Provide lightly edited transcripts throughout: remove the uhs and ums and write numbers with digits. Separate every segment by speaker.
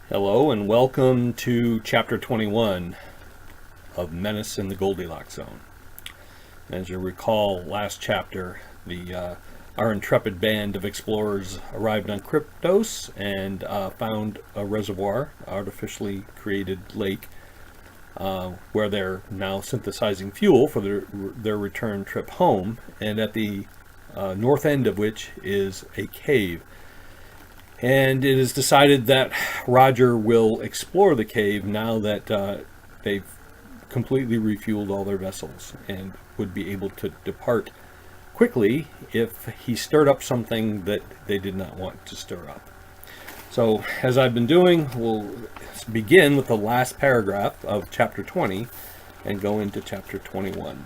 Speaker 1: Hello and welcome to Chapter 21 of Menace in the Goldilocks Zone. As you recall, last chapter, our intrepid band of explorers arrived on Kryptos and found a reservoir, artificially created lake, where they're now synthesizing fuel for their return trip home, and at the north end of which is a cave. And it is decided that Roger will explore the cave now that they've completely refueled all their vessels and would be able to depart quickly if he stirred up something that they did not want to stir up. So, as I've been doing, we'll begin with the last paragraph of Chapter 20 and go into Chapter 21.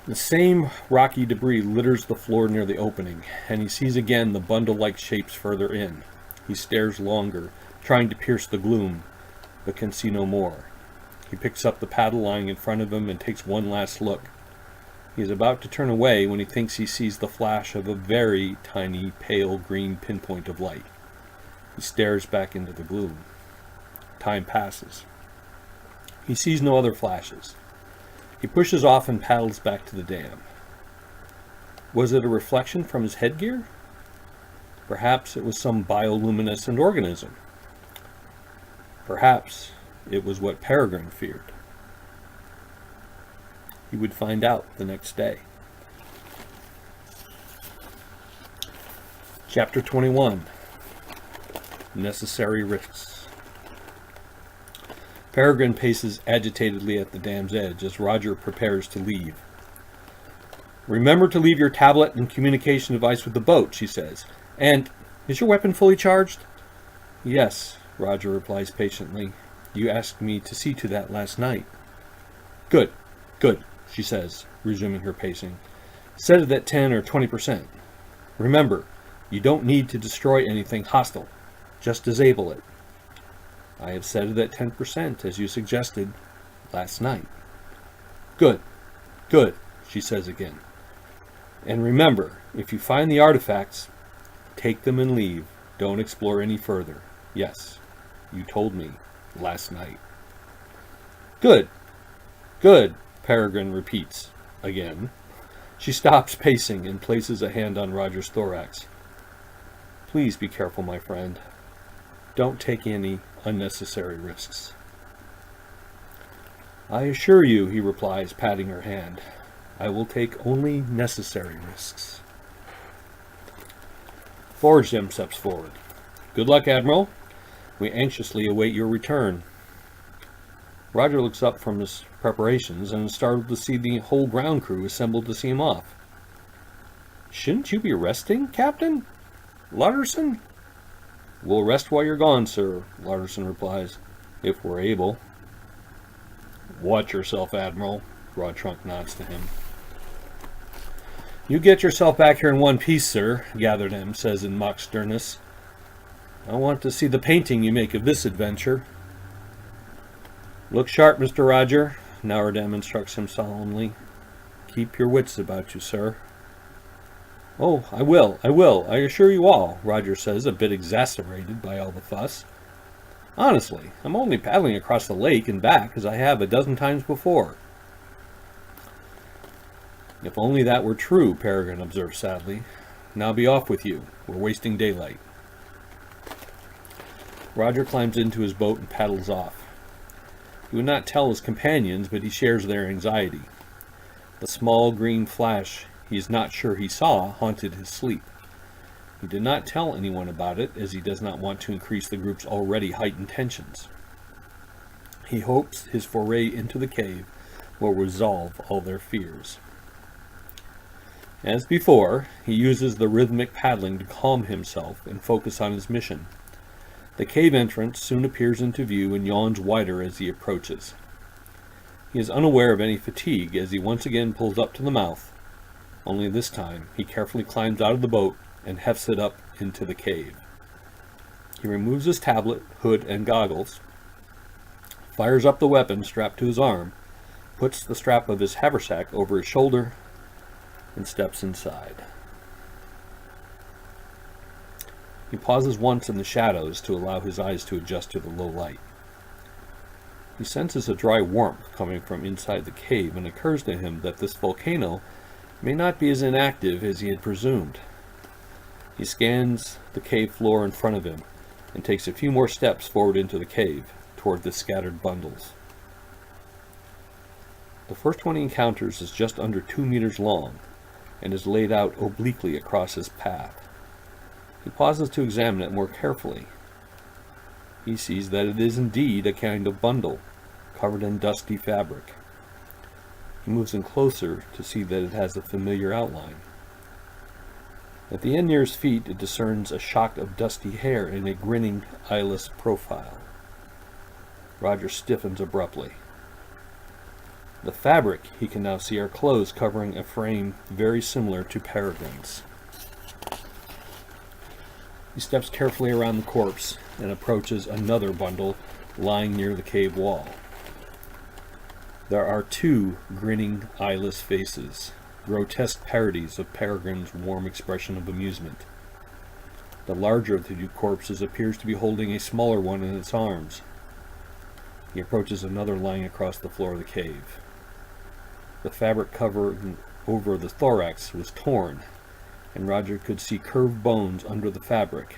Speaker 1: The same rocky debris litters the floor near the opening, and he sees again the bundle-like shapes further in. He stares longer, trying to pierce the gloom, but can see no more. He picks up the paddle lying in front of him and takes one last look. He is about to turn away when he thinks he sees the flash of a very tiny, pale green pinpoint of light. He stares back into the gloom. Time passes. He sees no other flashes. He pushes off and paddles back to the dam. Was it a reflection from his headgear? Perhaps it was some bioluminescent organism. Perhaps it was what Peregrine feared. He would find out the next day. Chapter 21. Necessary Risks. Peregrine paces agitatedly at the dam's edge as Roger prepares to leave. "Remember to leave your tablet and communication device with the boat," she says. "And is your weapon fully charged?" "Yes," Roger replies patiently. "You asked me to see to that last night." Good, she says, resuming her pacing. "Set it at 10 or 20%. Remember, you don't need to destroy anything hostile. Just disable it." "I have set it at 10%, as you suggested last night." Good, she says again. "And remember, if you find the artifacts, take them and leave. Don't explore any further. Yes, you told me last night." Good, Peregrine repeats again. She stops pacing and places a hand on Roger's thorax. "Please be careful, my friend. Don't take any unnecessary risks." "I assure you," he replies, patting her hand, "I will take only necessary risks." Foragem steps forward. "Good luck, Admiral. We anxiously await your return." Roger looks up from his preparations and is startled to see the whole ground crew assembled to see him off. "Shouldn't you be resting, Captain Larderson?" "We'll rest while you're gone, sir," Larderson replies, "if we're able." "Watch yourself, Admiral," Broadtrunk nods to him. "You get yourself back here in one piece, sir," Gatherdam says in mock sternness. "I want to see the painting you make of this adventure." "Look sharp, Mr. Roger," Nourdam instructs him solemnly. "Keep your wits about you, sir." "Oh, I will, I assure you all," Roger says, a bit exasperated by all the fuss. "Honestly, I'm only paddling across the lake and back as I have a dozen times before." "If only that were true," Peregrine observes sadly. "Now be off with you. We're wasting daylight." Roger climbs into his boat and paddles off. He would not tell his companions, but he shares their anxiety. The small green flash he is not sure he saw haunted his sleep. He did not tell anyone about it, as he does not want to increase the group's already heightened tensions. He hopes his foray into the cave will resolve all their fears. As before, he uses the rhythmic paddling to calm himself and focus on his mission. The cave entrance soon appears into view and yawns wider as he approaches. He is unaware of any fatigue as he once again pulls up to the mouth. Only this time, he carefully climbs out of the boat and hefts it up into the cave. He removes his tablet, hood, and goggles, fires up the weapon strapped to his arm, puts the strap of his haversack over his shoulder, and steps inside. He pauses once in the shadows to allow his eyes to adjust to the low light. He senses a dry warmth coming from inside the cave, and it occurs to him that this volcano may not be as inactive as he had presumed. He scans the cave floor in front of him and takes a few more steps forward into the cave toward the scattered bundles. The first one he encounters is just under 2 meters long and is laid out obliquely across his path. He pauses to examine it more carefully. He sees that it is indeed a kind of bundle, covered in dusty fabric. He moves in closer to see that it has a familiar outline. At the end near his feet, it discerns a shock of dusty hair and a grinning, eyeless profile. Roger stiffens abruptly. The fabric he can now see are clothes covering a frame very similar to Peregrine's. He steps carefully around the corpse and approaches another bundle lying near the cave wall. There are 2 grinning, eyeless faces, grotesque parodies of Peregrine's warm expression of amusement. The larger of the 2 corpses appears to be holding a smaller one in its arms. He approaches another lying across the floor of the cave. The fabric covering over the thorax was torn, and Roger could see curved bones under the fabric,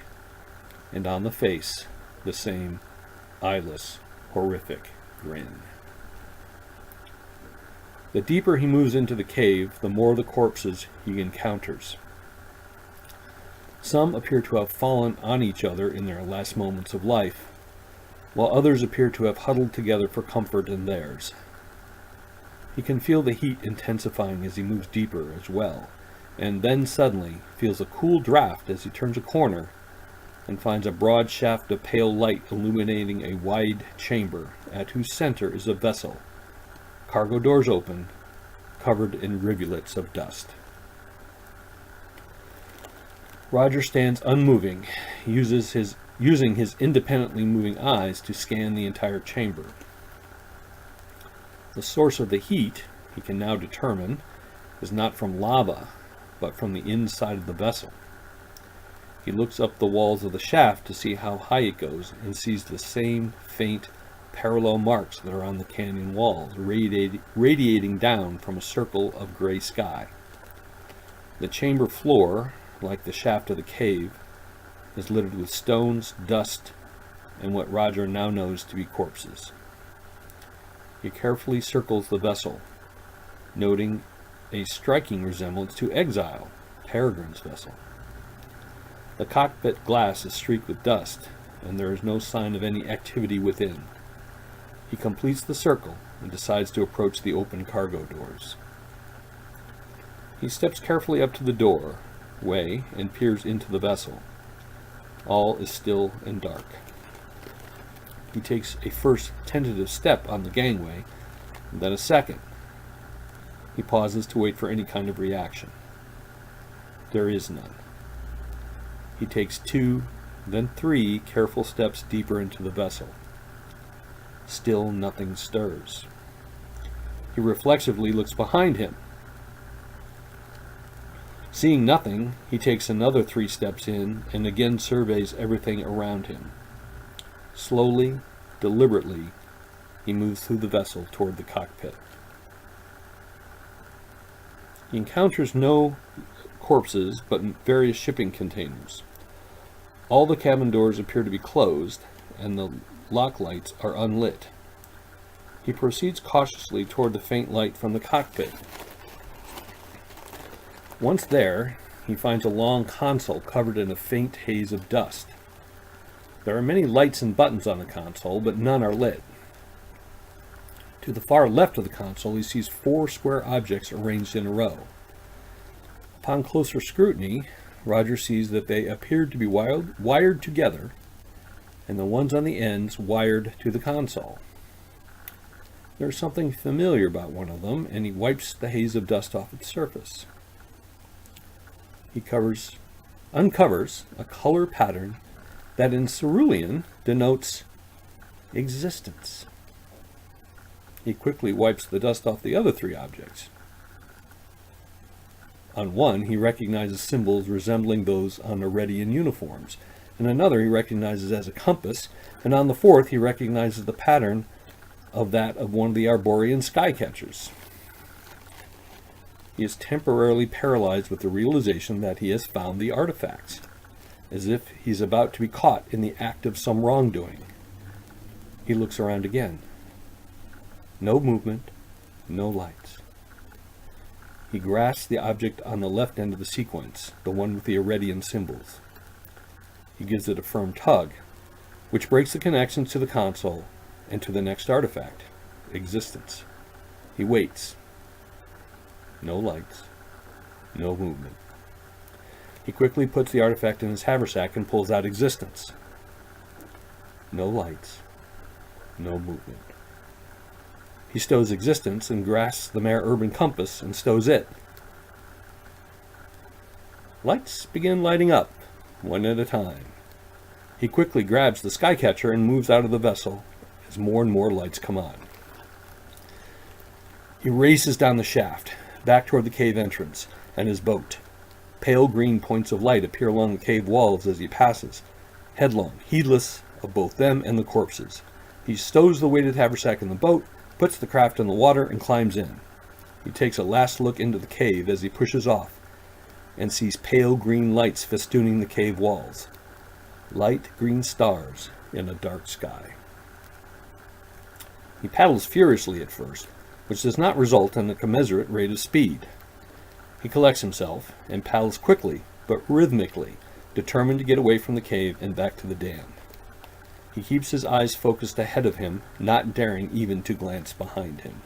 Speaker 1: and on the face, the same eyeless, horrific grin. The deeper he moves into the cave, the more of the corpses he encounters. Some appear to have fallen on each other in their last moments of life, while others appear to have huddled together for comfort in theirs. He can feel the heat intensifying as he moves deeper as well, and then suddenly feels a cool draft as he turns a corner and finds a broad shaft of pale light illuminating a wide chamber at whose center is a vessel. Cargo doors open, covered in rivulets of dust. Roger stands unmoving, using his independently moving eyes to scan the entire chamber. The source of the heat, he can now determine, is not from lava, but from the inside of the vessel. He looks up the walls of the shaft to see how high it goes and sees the same faint, parallel marks that are on the canyon walls, radiating down from a circle of gray sky. The chamber floor, like the shaft of the cave, is littered with stones, dust, and what Roger now knows to be corpses. He carefully circles the vessel, noting a striking resemblance to Exile, Peregrine's vessel. The cockpit glass is streaked with dust, and there is no sign of any activity within. He completes the circle and decides to approach the open cargo doors. He steps carefully up to the doorway and peers into the vessel. All is still and dark. He takes a first tentative step on the gangway, and then a second. He pauses to wait for any kind of reaction. There is none. He takes 2, then 3 careful steps deeper into the vessel. Still nothing stirs. He reflexively looks behind him. Seeing nothing, he takes another 3 steps in and again surveys everything around him. Slowly, deliberately, he moves through the vessel toward the cockpit. He encounters no corpses, but various shipping containers. All the cabin doors appear to be closed, and the lock lights are unlit. He proceeds cautiously toward the faint light from the cockpit. Once there, he finds a long console covered in a faint haze of dust. There are many lights and buttons on the console, but none are lit. To the far left of the console, he sees 4 square objects arranged in a row. Upon closer scrutiny, Roger sees that they appear to be wired together, and the ones on the ends wired to the console. There is something familiar about one of them, and he wipes the haze of dust off its surface. He uncovers a color pattern that in cerulean denotes existence. He quickly wipes the dust off the other 3 objects. On one, he recognizes symbols resembling those on Aredian uniforms, and another he recognizes as a compass, and on the fourth he recognizes the pattern of that of one of the Arborean skycatchers. He is temporarily paralyzed with the realization that he has found the artifacts, as if he's about to be caught in the act of some wrongdoing. He looks around again. No movement, no lights. He grasps the object on the left end of the sequence, the one with the Iredian symbols. He gives it a firm tug, which breaks the connections to the console and to the next artifact, existence. He waits. No lights, no movement. He quickly puts the artifact in his haversack and pulls out existence. No lights, no movement. He stows existence and grasps the Mare Urban compass and stows it. Lights begin lighting up, one at a time. He quickly grabs the skycatcher and moves out of the vessel as more and more lights come on. He races down the shaft, back toward the cave entrance and his boat. Pale green points of light appear along the cave walls as he passes, headlong, heedless of both them and the corpses. He stows the weighted haversack in the boat, puts the craft in the water, and climbs in. He takes a last look into the cave as he pushes off and sees pale green lights festooning the cave walls. Light green stars in a dark sky. He paddles furiously at first, which does not result in a commensurate rate of speed. He collects himself and paddles quickly but rhythmically, determined to get away from the cave and back to the dam. He keeps his eyes focused ahead of him, not daring even to glance behind him.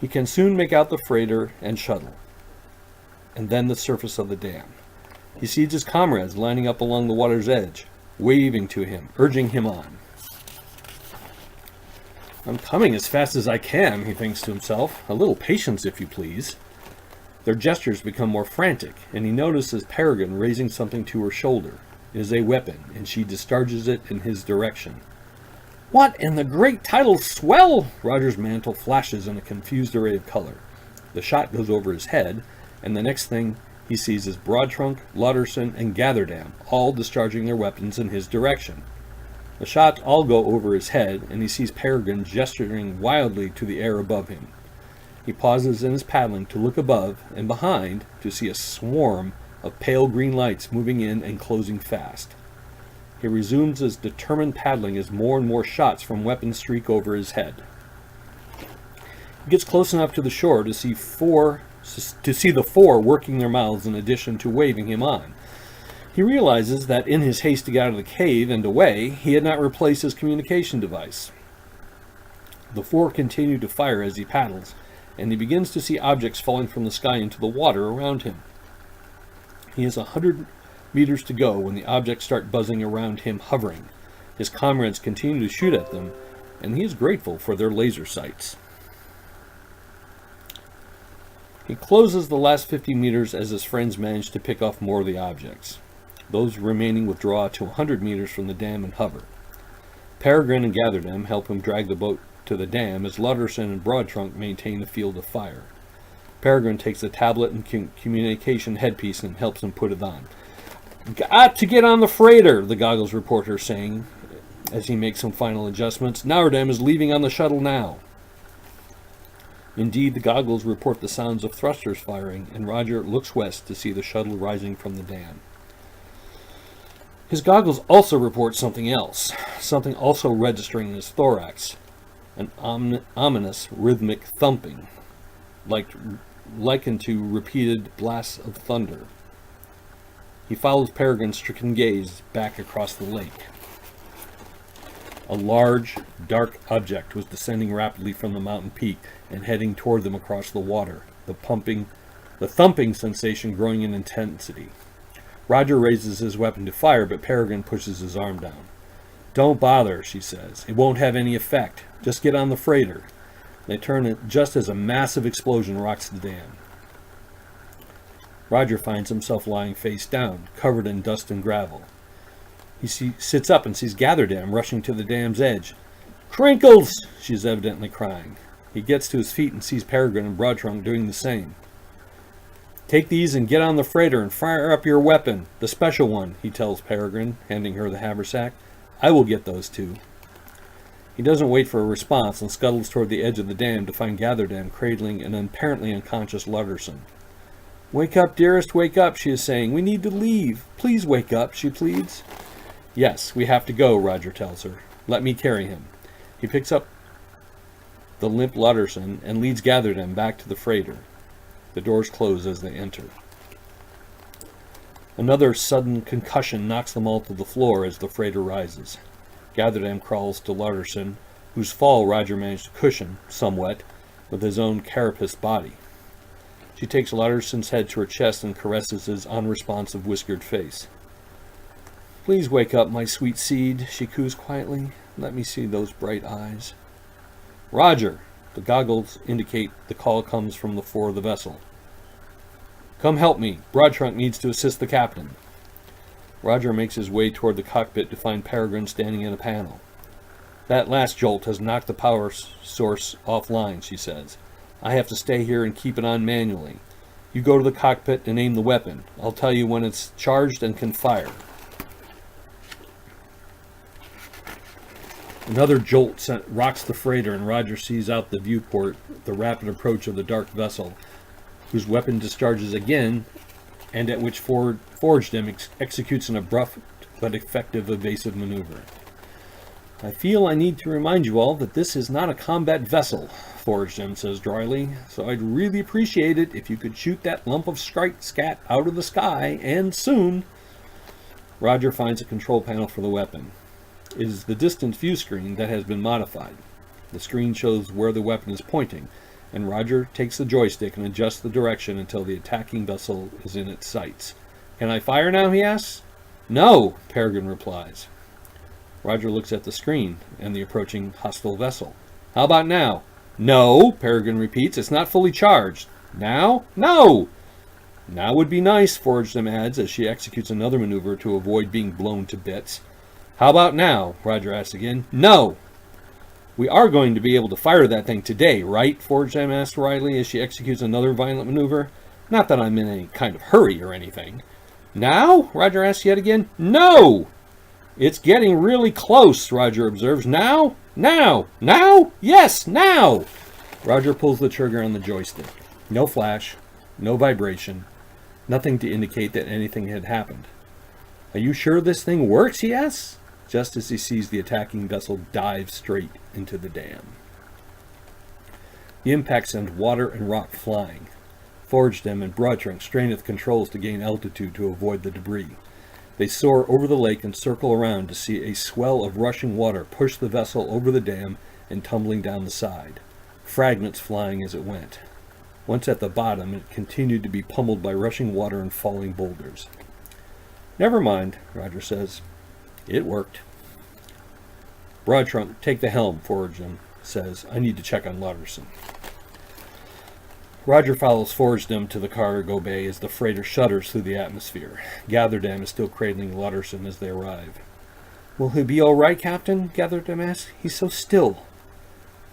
Speaker 1: He can soon make out the freighter and shuttle, and then the surface of the dam. He sees his comrades lining up along the water's edge, waving to him, urging him on. "I'm coming as fast as I can," he thinks to himself. "A little patience, if you please." Their gestures become more frantic, and he notices Peregrine raising something to her shoulder. It is a weapon, and she discharges it in his direction. "What in the great tidal swell?" Roger's mantle flashes in a confused array of color. The shot goes over his head, and the next thing he sees is Broadtrunk, Lauderson, and Gatherdam, all discharging their weapons in his direction. The shots all go over his head, and he sees Peregrine gesturing wildly to the air above him. He pauses in his paddling to look above and behind to see a swarm of pale green lights moving in and closing fast. He resumes his determined paddling as more and more shots from weapons streak over his head. He gets close enough to the shore to see the four working their mouths in addition to waving him on. He realizes that in his haste to get out of the cave and away, he had not replaced his communication device. The four continue to fire as he paddles, and he begins to see objects falling from the sky into the water around him. He has 100 meters to go when the objects start buzzing around him, hovering. His comrades continue to shoot at them, and he is grateful for their laser sights. He closes the last 50 meters as his friends manage to pick off more of the objects. Those remaining withdraw to 100 meters from the dam and hover. Peregrine and Gatherdam help him drag the boat to the dam as Lauderson and Broadtrunk maintain the field of fire. Peregrine takes the tablet and communication headpiece and helps him put it on. "Got to get on the freighter," the goggles reporter is saying as he makes some final adjustments. "Naurdam is leaving on the shuttle now." Indeed, the goggles report the sounds of thrusters firing, and Roger looks west to see the shuttle rising from the dam. His goggles also report something else, something also registering in his thorax, an ominous rhythmic thumping, likened to repeated blasts of thunder. He follows Peregrine's stricken gaze back across the lake. A large, dark object was descending rapidly from the mountain peak and heading toward them across the water, the thumping sensation growing in intensity. Roger raises his weapon to fire, but Peregrine pushes his arm down. "Don't bother," she says. "It won't have any effect. Just get on the freighter." They turn it just as a massive explosion rocks the dam. Roger finds himself lying face down, covered in dust and gravel. He sits up and sees Gatherdam rushing to the dam's edge. "Crinkles!" she is evidently crying. He gets to his feet and sees Peregrine and Broadtrunk doing the same. Take these and get on the freighter and fire up your weapon, the special one, he tells Peregrine, handing her the haversack. I will get those too. He doesn't wait for a response and scuttles toward the edge of the dam to find Gatherdam cradling an apparently unconscious Lutterson. Wake up, dearest, wake up, she is saying. We need to leave. Please wake up, she pleads. Yes, we have to go, Roger tells her. Let me carry him. He picks up the limp Lutterson and leads Gatherdam back to the freighter. The doors close as they enter. Another sudden concussion knocks them all to the floor as the freighter rises. Gatherdam crawls to Lutterson, whose fall Roger managed to cushion, somewhat, with his own carapaced body. She takes Lutterson's head to her chest and caresses his unresponsive whiskered face. Please wake up, my sweet seed, she coos quietly. Let me see those bright eyes. Roger! The goggles indicate the call comes from the fore of the vessel. Come help me. Broadtrunk needs to assist the captain. Roger makes his way toward the cockpit to find Peregrine standing in a panel. That last jolt has knocked the power source offline, she says. I have to stay here and keep it on manually. You go to the cockpit and aim the weapon. I'll tell you when it's charged and can fire. Another jolt rocks the freighter, and Roger sees out the viewport the rapid approach of the dark vessel, whose weapon discharges again, and at which Forged executes an abrupt but effective evasive maneuver. I feel I need to remind you all that this is not a combat vessel, Forged says dryly, so I'd really appreciate it if you could shoot that lump of scat out of the sky, and soon. Roger finds a control panel for the weapon. It is the distance view screen that has been modified. The screen shows where the weapon is pointing, and Roger takes the joystick and adjusts the direction until the attacking vessel is in its sights. Can I fire now, he asks. No, Peregrine replies. Roger looks at the screen and the approaching hostile vessel. How about now? No, Peregrine repeats. It's not fully charged. Now? No! Now would be nice, Forgedom adds as she executes another maneuver to avoid being blown to bits. How about now? Roger asks again. No! We are going to be able to fire that thing today, right? Forgedom asks wryly as she executes another violent maneuver. Not that I'm in any kind of hurry or anything. Now? Roger asks yet again. No! It's getting really close, Roger observes. Now? Now! Now? Yes, now! Roger pulls the trigger on the joystick. No flash, no vibration, nothing to indicate that anything had happened. Are you sure this thing works, he asks, just as he sees the attacking vessel dive straight into the dam. The impact sends water and rock flying. Forgedom and Broadtrunk strain at the controls to gain altitude to avoid the debris. They soar over the lake and circle around to see a swell of rushing water push the vessel over the dam and tumbling down the side, fragments flying as it went. Once at the bottom, it continued to be pummeled by rushing water and falling boulders. Never mind, Roger says. It worked. Broadtrunk, take the helm, Forgedom says. I need to check on Lutterson. Roger follows Forgedom to the cargo bay as the freighter shudders through the atmosphere. Gatherdam is still cradling Lutterson as they arrive. Will he be all right, Captain? Gatherdam asks. He's so still.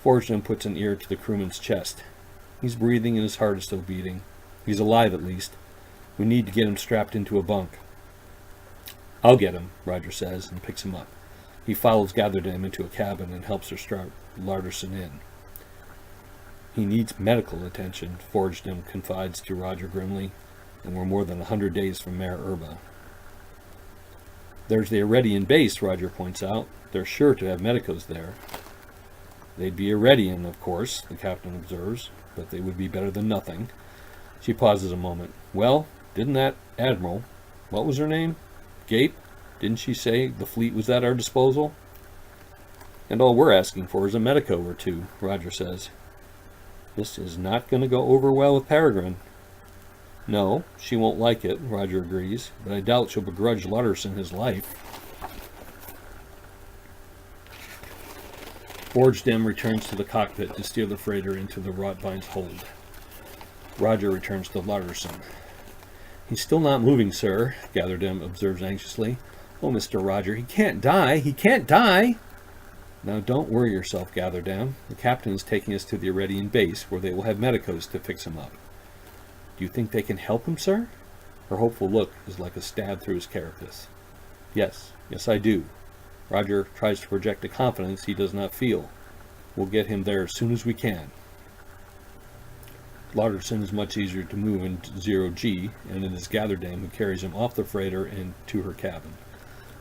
Speaker 1: Forgedom puts an ear to the crewman's chest. He's breathing and his heart is still beating. He's alive at least. We need to get him strapped into a bunk. I'll get him, Roger says, and picks him up. He follows Gatherdam into a cabin and helps her strap Lutterson in. He needs medical attention, Forgedom confides to Roger grimly, and we're more than 100 days from Mare Urba. There's the Aredian base, Roger points out. They're sure to have medicos there. They'd be Aredian, of course, the captain observes, but they would be better than nothing. She pauses a moment. Well, didn't that admiral, what was her name? Gape? Didn't she say the fleet was at our disposal? And all we're asking for is a medico or two, Roger says. This is not going to go over well with Peregrine. No, she won't like it, Roger agrees, but I doubt she'll begrudge Lutterson his life. Forgedom returns to the cockpit to steer the freighter into the Rotvine's hold. Roger returns to Lutterson. He's still not moving, sir, Gatherdam observes anxiously. Oh, Mr. Roger, he can't die! He can't die! Now don't worry yourself, Gatherdam. The captain is taking us to the Aredian base, where they will have medicos to fix him up. Do you think they can help him, sir? Her hopeful look is like a stab through his carapace. Yes, I do. Roger tries to project a confidence he does not feel. We'll get him there as soon as we can. Lauderson is much easier to move in 0G, and it is Gatherdam who carries him off the freighter and to her cabin.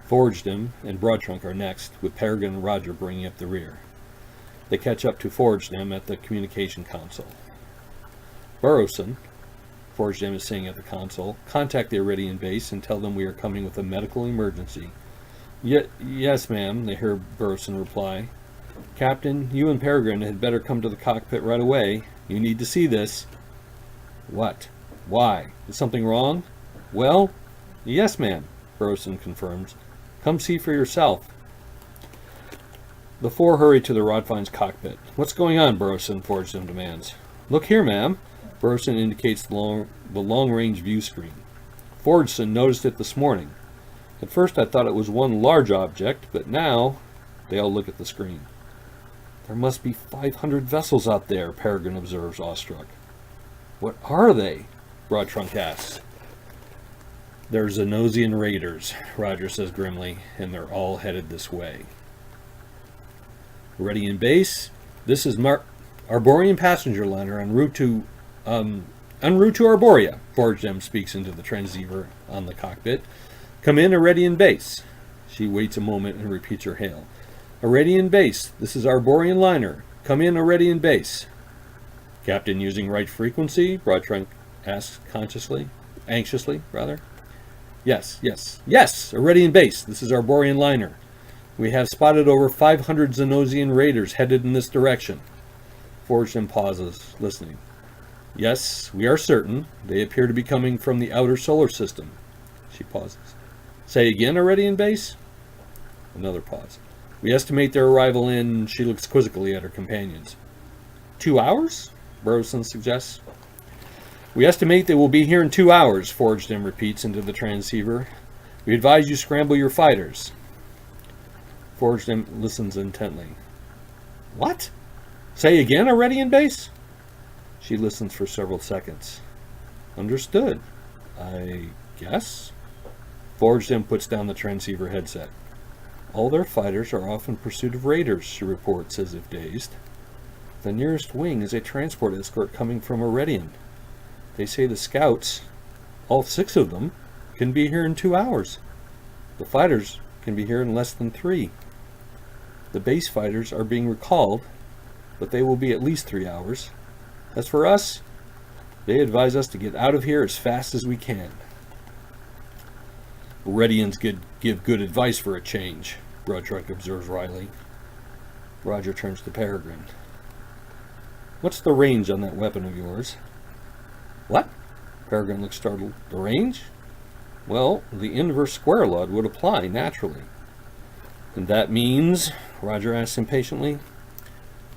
Speaker 1: Foragedam and Broadtrunk are next, with Peregrine and Roger bringing up the rear. They catch up to Foragedam at the communication console. Burrowson, Foragedam is saying at the console, contact the Iridian base and tell them we are coming with a medical emergency. Yes, ma'am, they hear Burrowson reply. Captain, you and Peregrine had better come to the cockpit right away. You need to see this. What? Why? Is something wrong? Well, yes, ma'am, Burrowson confirms. Come see for yourself. The four hurry to the Rodfine's cockpit. What's going on, Burrowson? Foragedam demands. Look here, ma'am. Burrowson indicates the long-range view screen. Foragedam noticed it this morning. At first I thought it was one large object, but now they all look at the screen. There must be 500 vessels out there, Peregrine observes, awestruck. What are they? Broadtrunk asks. They're Xenosian raiders, Roger says grimly, and they're all headed this way. Ready in base? This is Arborian passenger liner en route to Arboria, Foragedam speaks into the transceiver on the cockpit. Come in, Iridian base. She waits a moment and repeats her hail. Iridian base, this is Arborian liner. Come in, Iridian base. Captain using right frequency? Broadtrunk asks anxiously. Yes, Iridian base, this is Arborian liner. We have spotted over 500 Xenosian raiders headed in this direction. Foragedam pauses, listening. Yes, we are certain. They appear to be coming from the outer solar system. She pauses. Say again, Iridian base? Another pause. We estimate their arrival in... She looks quizzically at her companions. 2 hours? Burrowson suggests. We estimate they will be here in 2 hours, Foragedam repeats into the transceiver. We advise you scramble your fighters. Foragedam listens intently. What? Say again, Iridian base? She listens for several seconds. Understood. I guess? Foragedam puts down the transceiver headset. All their fighters are off in pursuit of raiders, she reports as if dazed. The nearest wing is a transport escort coming from Iridian. They say the scouts, all 6 of them, can be here in 2 hours. The fighters can be here in less than 3. The base fighters are being recalled, but they will be at least 3 hours. As for us, they advise us to get out of here as fast as we can. Iridians give good advice for a change, Broadtrunk observes wryly. Roger turns to Peregrine. What's the range on that weapon of yours? What? Peregrine looks startled. The range? Well, the inverse square law would apply naturally. And that means, Roger asks impatiently,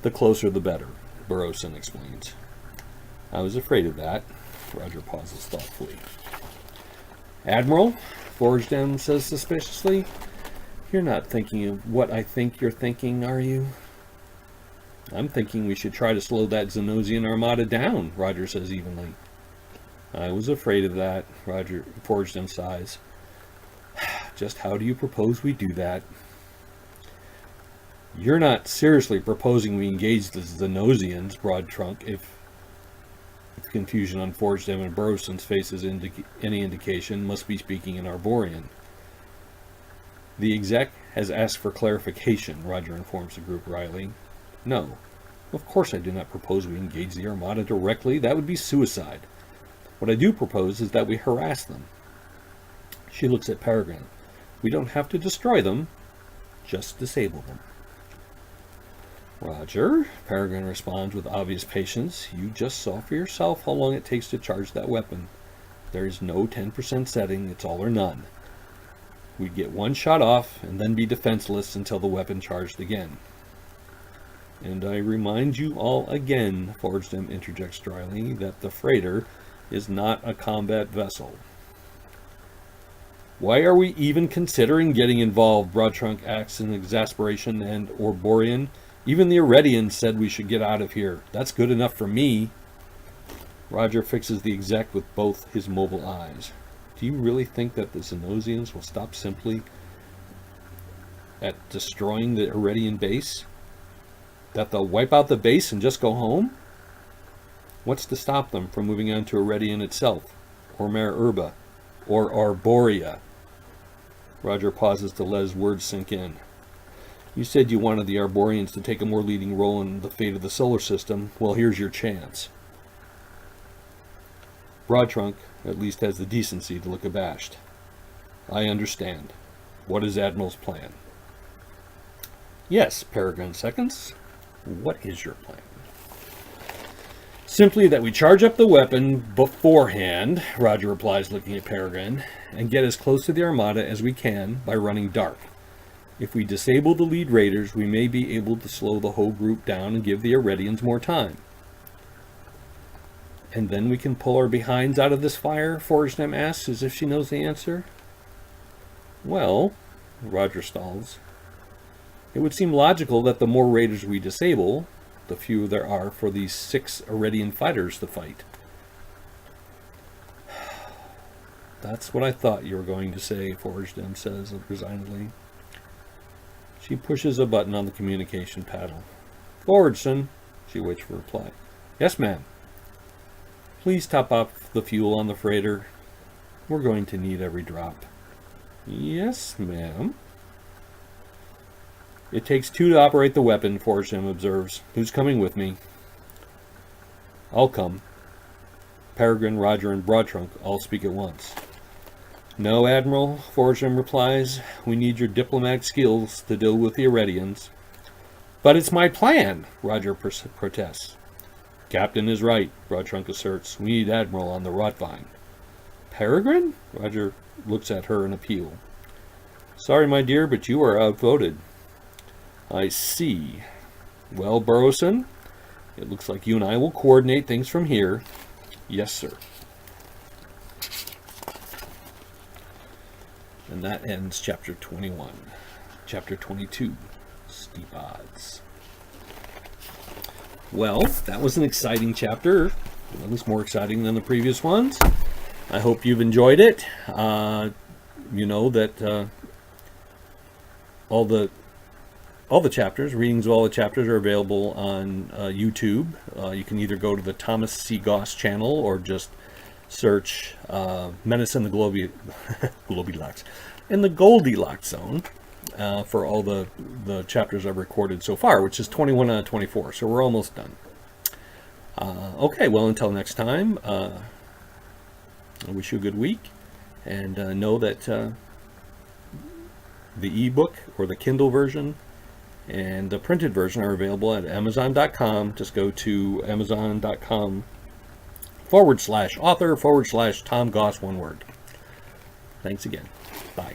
Speaker 1: the closer the better, Burrowson explains. I was afraid of that. Roger pauses thoughtfully. Admiral, Foragedam says suspiciously, you're not thinking of what I think you're thinking, are you? I'm thinking we should try to slow that Xenosian armada down, Roger says evenly. I was afraid of that, Foragedam sighs. Just how do you propose we do that? You're not seriously proposing we engage the Xenosians, Broadtrunk, if the confusion on Foragedam and Burrowson's faces any indication, must be speaking in Arborian. The exec has asked for clarification, Roger informs the group wryly. No, of course I do not propose we engage the Armada directly. That would be suicide. What I do propose is that we harass them. She looks at Peregrine. We don't have to destroy them, just disable them. Roger, Peregrine responds with obvious patience. You just saw for yourself how long it takes to charge that weapon. There is no 10% setting, it's all or none. We'd get one shot off and then be defenseless until the weapon charged again. And I remind you all again, Foragedam interjects dryly, that the freighter is not a combat vessel. Why are we even considering getting involved? Broadtrunk acts in exasperation, and Arborian. Even the Iridians said we should get out of here. That's good enough for me. Roger fixes the exec with both his mobile eyes. Do you really think that the Xenosians will stop simply at destroying the Iridian base? That they'll wipe out the base and just go home? What's to stop them from moving on to Iridian itself, or Mare Urba, or Arborea? Roger pauses to let his words sink in. You said you wanted the Arborians to take a more leading role in the fate of the solar system. Well, here's your chance. Broadtrunk at least has the decency to look abashed. I understand. What is Admiral's plan? Yes, Peregrine seconds. What is your plan? Simply that we charge up the weapon beforehand, Roger replies, looking at Peregrine, and get as close to the Armada as we can by running dark. If we disable the lead raiders, we may be able to slow the whole group down and give the Iridians more time. And then we can pull our behinds out of this fire? Forgestem asks, as if she knows the answer. Well, Roger stalls. It would seem logical that the more raiders we disable, the fewer there are for these 6 Iridian fighters to fight. That's what I thought you were going to say, Forgestem says resignedly. She pushes a button on the communication panel. Forwardson, she waits for a reply. Yes, ma'am. Please top off the fuel on the freighter. We're going to need every drop. Yes, ma'am. It takes 2 to operate the weapon, Forgestem observes. Who's coming with me? I'll come. Peregrine, Roger, and Broadtrunk all speak at once. No, Admiral, Forgestem replies. We need your diplomatic skills to deal with the Iridians. But it's my plan, Roger protests. Captain is right, Broadtrunk asserts. We need Admiral on the Rotvine. Peregrine? Roger looks at her in appeal. Sorry, my dear, but you are outvoted. I see. Well, Burrowson, it looks like you and I will coordinate things from here. Yes, sir. And that ends Chapter 21. Chapter 22, Steep Odds. Well, that was an exciting chapter, at least more exciting than the previous ones. I hope you've enjoyed it. You know that all the chapters, readings of all the chapters are available on YouTube. You can either go to the Thomas C. Goss channel or just search Menace in the Goldilocks in the Goldilocks zone for all the chapters I've recorded so far, which is 21 out of 24. So we're almost done. Okay, well, until next time, I wish you a good week, and know that the ebook or the Kindle version and the printed version are available at Amazon.com. Just go to Amazon.com/author/Tom Goss, one word. Thanks again. Bye.